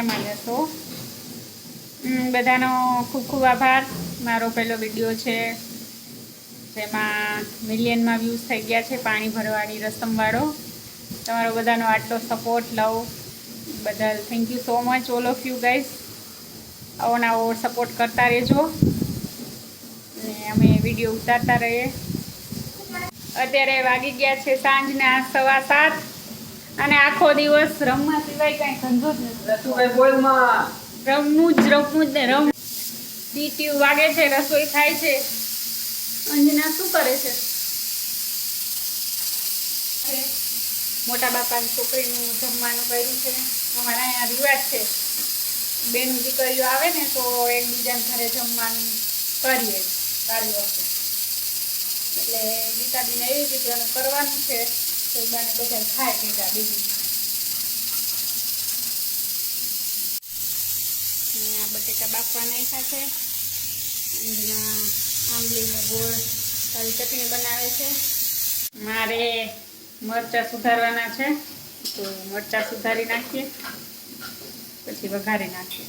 મજામાં જશો. બધાનો ખૂબ ખૂબ આભાર. મારો પહેલો વિડીયો છે જેમાં મિલિયનમાં વ્યૂઝ થઈ ગયા છે. પાણી ભરવાની રસમવાળો. તમારો બધાનો આટલો સપોર્ટ લવ બદલ thank you so much all of you guys. આવો ને આવો સપોર્ટ કરતા રહેજો ને અમે વિડીયો ઉતારતા રહીએ. અત્યારે વાગી ગયા છે સાંજના 7:15 અને આખો દિવસ રમવા સિવાય કાંઈ ધંધો જ નથી. રમવું જ ને રમ. ડીટ્યુ વાગે છે, રસોઈ થાય છે. અંજના શું કરે છે? મોટા બાપાની છોકરીનું જમવાનું કર્યું છે. અમારા અહીંયા રિવાજ છે, બેનું દીકરીઓ આવે ને તો એકબીજાના ઘરે જમવાનું કરીએ સારી વસ્તુ. એટલે ગીતાબીને એવી રીતે કરવાનું છે તો એ બાને બધા ખાય પીતા બીજું. આ બટેટા બાફવા નાખ્યા છે. અંજના આંબલી ને ગોળ સારી ચટણી બનાવે છે. મારે મરચાં સુધારવાના છે તો મરચાં સુધારી નાખીએ પછી વઘારી નાખીએ.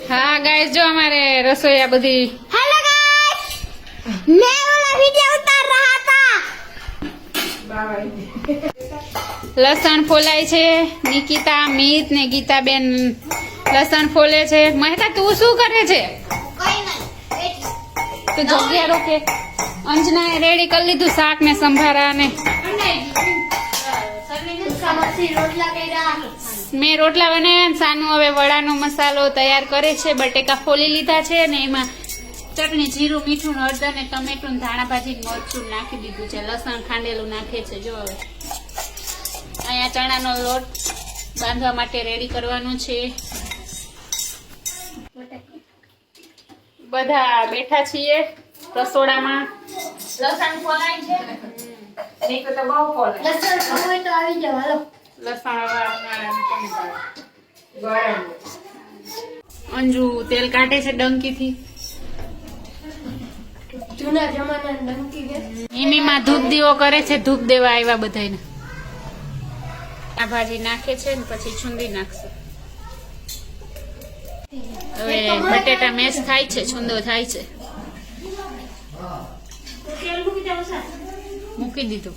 હા ગાઈસ, જો અમારે રસોઈ આ બધી. हेलो गाइस, मैं वाला वीडियो उतार रहा था. લસણ ફોલાય છે. નિકિતા, મીત ને ગીતાબેન લસણ ફોલે છે. મહેતા તું શું કરે છે? कोई नहीं. તો જગ્યા રોકે. અંજનાએ રેડી કરી લીધું શાક ને સંભારા ને. મેં રોટલા બનાવ્યા. સાનું હવે વડાનો મસાલો તૈયાર કરે છે. બટેકા ફોલી લીધા છે ને એમાં ચટણી, જીરું, મીઠું, હળદર ને ટમેટું, ધાણા ભાજી, મરચું નાખી દીધું છે. લસણ ખાંડેલું નાખે છે. જો હવે અહીંયા ચણાનો લોટ બાંધવા માટે રેડી કરવાનું છે. બધા બેઠા છીએ રસોડામાં. લસણ ફોલાય છે. નીકળે તો બહુ ફોલાય. लसन खाओ तो આવી જાવ. હાલો લસણ ગરમ. અંજુ તેલ કાઢે છે ડંકીથી. જૂના જમાના ડંકી કે એમીમાં ધૂપ દીવો કરે છે. ધૂપ દેવા આવ્યા બધાને. આ ભાજી નાખે છે ને પછી છુંદી નાખશે. હવે બટેટા મેશ થાય છે, છુંદો થાય છે. મૂકી દીધું.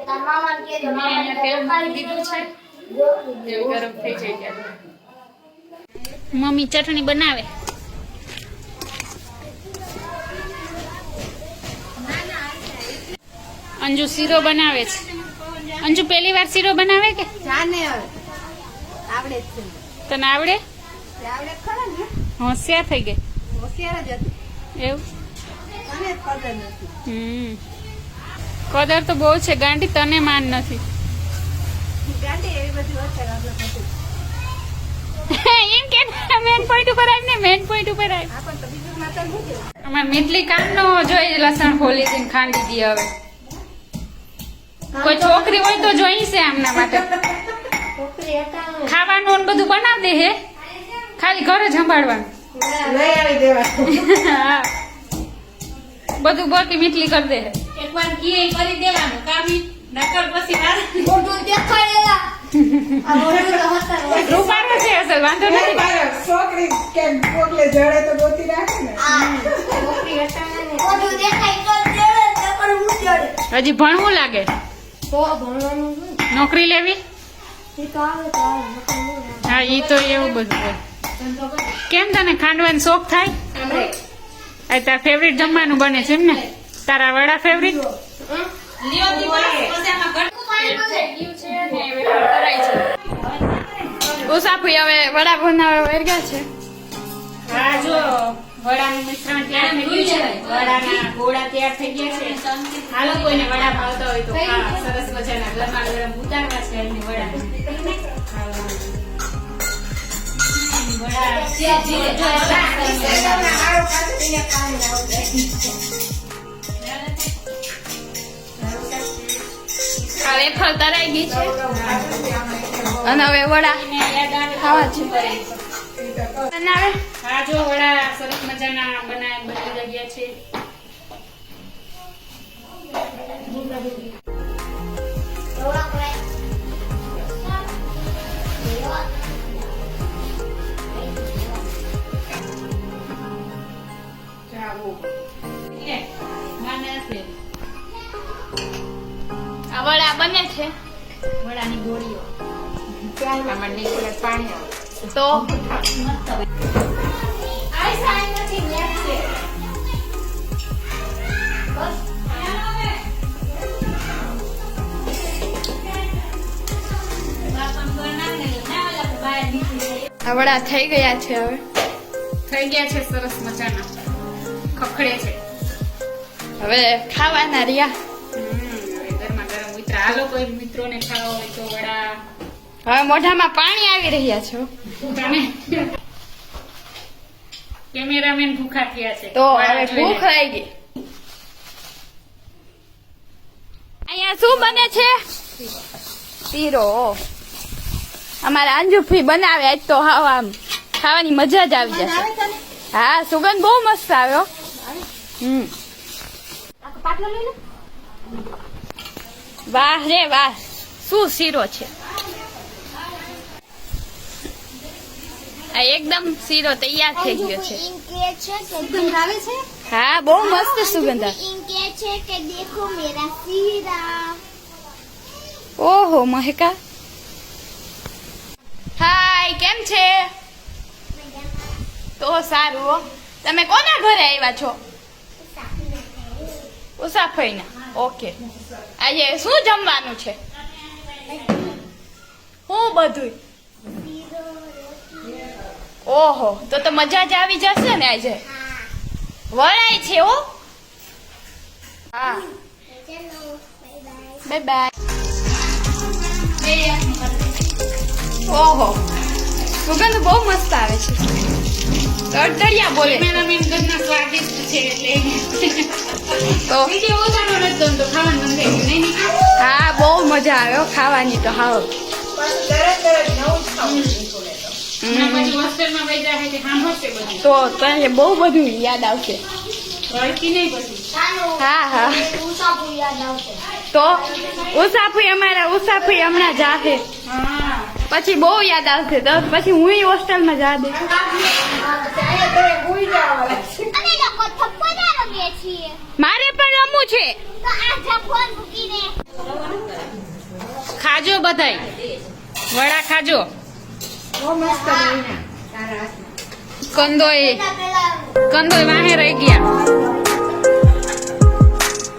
તાર મામા કે મેં અહીંયા તેલ મૂકી દીધું છે. તેલ ગરમ થઈ જાય ત્યારે મમ્મી ચટણી બનાવે. અંજુ શીરો બનાવે છે. અંજુ પહેલી વાર શીરો બનાવે કે? જાને હવે આવડે છે. તને આવડે? આવડે ખરા ને. હોશિયાર થઈ ગઈ. હોશિયાર જ હતી. એવું? અને ખબર નથી. કદર તો બહુ છે ગાંડી, તને માન નથી. ગાંડી એવી બધી હોશિયાર આપણે નથી. એમ કે મેન પોઈન્ટ ઉપર આવી ને. મેન પોઈન્ટ ઉપર આવી. આપણ તો બીજું માતા નથી. અમાર મીઠલી કામનો જોઈ લસણ ફોલી દઈને ખાંડી દી. હવે કોઈ છોકરી હોય તો જોઈ છે આમના માટે. છોકરી હતા ખાવાનું ને બધું બનાવ દે હે, ખાલી ઘરે જ સંભાળવાનું. લઈ આવી દેવા. હા, બધું બોતી મીઠલી કરી દે. એકવાર કીએ કરી દેવાનું કામી નકર પછી મોટું દેખાડેલા. આ મોટું તો હતા. રૂપારો છે અસલ, વાંધો નથી. છોકરી કે પોટલે જડે તો ગોતી રાખે ને. આ છોકરી હતા ને. મોટું દેખાય તો જડે નકર હું જડે. હજી ભણવું લાગે. તો ભણવાનું શું? નોકરી લેવી. એ તો આવે તો આવે નકર ન આવે. હા, ઈ તો એવું બધું હોય. કેમ તને ખાંડવાનો શોખ થાય? આ તાર ફેવરિટ જમવાનું બને છે એમ ને? તારા વડા ફેવરિટ? લ્યો દી બસ પછી આમાં ઉસાફી હવે વડા બનાવવા વર્ગ્યા છે. હા જો વડાનું મિશ્રણ તૈયાર થઈ ગયું છે. વડાના ગોળા તૈયાર થઈ ગયા છે. હાલો કોઈને વડા ભાવતા હોય તો હા, સરસ મજાના ગરમા ગરમ ઉતારવા છે એમને વડા. આ વેફર તરાઈ ગઈ છે અને હવે વડા ખાવા છે. બનાવે. હા જો વડા સરસ મજાના બનાવી બધી જગ્યા છે. લે, માને હશે. આ વડા બને છે વડાની ગોળીઓ. આમાં નીકળે પાણી આવે. તો આ વડા થઈ ગયા છે હવે. થઈ ગયા છે સરસ મજાના, ખખડે છે. હવે ખાવાના રહ્યા. હવે ગરમા ગરમ ઉતરા. હાલો કોઈ મિત્રોને ખાવા હોય તો વડા. હવે મોઢામાં પાણી આવી રહ્યા છે. તમે કેમેરામેન ભૂખા થયા છે. તો વડા હવે જોઈને. ભૂખ લાગી ગઈ. અહીંયા શું બને છે? શીરો. અમારા અંજુફી બનાવે આજ તો હાવ આમ ખાવાની મજા જ આવી જશે. હા, સુગંધ બહુ મસ્ત આવ્યો. વાહ રે વાહ, શું શીરો છે આ! એકદમ શીરો તૈયાર થઈ ગયો છે. सुगंध आवे छे હા, બહુ મસ્ત સુગંધ આવે. इनके छे के देखो मेरा सीरा ઓહો મહેકા, હાય, કેમ છે? તો સારું હો. તમે કોના ઘરે આવ્યા છો? ઉસાફઈના. ઓકે. આજે શું જમવાનું છે? હું બધું. ઓહો, તો મજા જ આવી જશે ને આજે. વળાય છે હો. હા, चलो बाय बाय બાય બાય. ઓહો, સુગંધ બહુ મસ્ત આવે છે. તડતડિયા બોલે કેમેરામેન ઘરના સ્વાદિષ્ટ છે એટલે તો. વિડીયો ઓછાનો નથી ગમતો, ખાવાનું મન થાય નહીં નીકળે. હા, બહુ મજા આવ્યો ખાવાની તો. હાવ પાછું દરજ નવું જ ખાવું નીકળે તો. હમણાં પછી હોસ્ટેલમાં વહી જાય એટલે સાંભળશે બધું. તો તને બહુ બધું યાદ આવશે. વળતી નહીં પછી. હા હા, उसापू याद आवશે તો ઉસાફી, અમારા ઉસાફી હમણાં જાહે, હા, પછી બહુ યાદ આવશે. તો પછી હું હોસ્ટેલમાં જા દે. ત્યાં તો ભૂઈ જવા લાગશે. અને લોકો થપ્પો ના રમીએ છીએ મારે પણ રમવું છે. તો આ જફોન મૂકીને ખાજો બધાય, વડા ખાજો. બહુ મસ્ત બન્યા તારા હાથમાં. કંદોય પેલા કંદોય વાહે રહી ગયા.